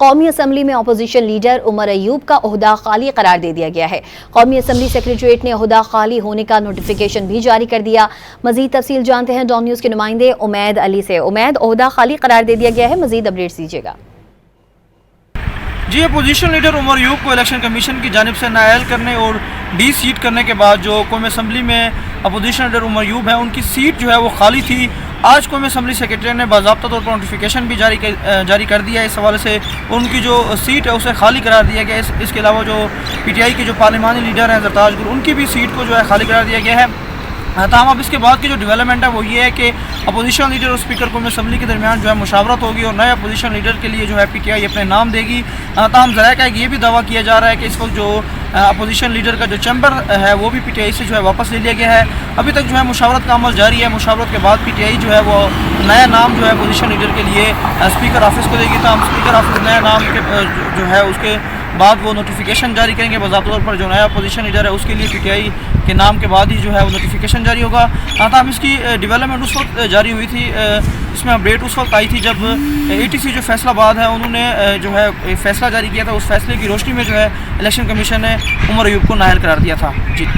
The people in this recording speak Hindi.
कौमी असम्बली में अपोजिशन लीडर उमर अयूब का ओहदा खाली करार दे दिया गया है। कौमी असम्बली सेक्रेटरीट ने ओहदा खाली होने का नोटिफिकेशन भी जारी कर दिया। मजीद तफसील जानते हैं डॉन न्यूज़ के नुमाइंदे उमैद अली से। उमैद, ओहदा खाली करार दे दिया गया है, मजीद अपडेट्स दीजिएगा। जी, अपोजिशन लीडर उमर अयूब को इलेक्शन कमीशन की जानिब से नाअहल करने और डी सीट करने के बाद जो कौमी असम्बली में अपोजिशन लीडर उमर अयूब है उनकी सीट जो है वो खाली थी। आज कौमी असम्बली सेक्रेटरी ने बाज़ाब्ता तौर पर नोटिफिकेशन भी जारी कर दिया है। इस हवाले से उनकी जो सीट है उसे खाली करार दिया गया है। इसके अलावा जो PTI के जो पार्लिमानी लीडर हैं जरताज गुल, उनकी भी सीट को जो है खाली करार दिया गया है। तमाम अब इसके बाद की जो डेवलपमेंट है वो ये है कि अपोजिशन लीडर और स्पीकर कौमी असम्बली के दरमियान जो है मुशावरत होगी और नए अपोजिशन लीडर के लिए जो है PTI अपने नाम देगी। तमाम ज़राए का ये भी दावा किया जा रहा है कि इस वक्त जो अपोजिशन लीडर का जो चैम्बर है वो भी PTI से जो है वापस ले लिया गया है। अभी तक जो है मुशावरत का अमल जारी है। मुशावरत के बाद PTI जो है वो नया नाम जो है अपोजिशन लीडर के लिए स्पीकर ऑफिस को देगी। तो स्पीकर ऑफिस नया नाम के जो है उसके बाद वो नोटिफिकेशन जारी करेंगे। बाज़ाब्ता तौर पर जो नया अपोजिशन लीडर है उसके लिए PTI के नाम के बाद ही जो है वो नोटिफिकेशन जारी होगा। तमाम इसकी डेवलपमेंट उस वक्त जारी हुई थी, इसमें अपडेट उस वक्त आई थी जब ATC जो फैसलाबाद है उन्होंने जो है फैसला जारी किया था। उस फैसले की रोशनी में जो है इलेक्शन कमीशन ने उमर अयूब को नाअहल करार दिया था। जी।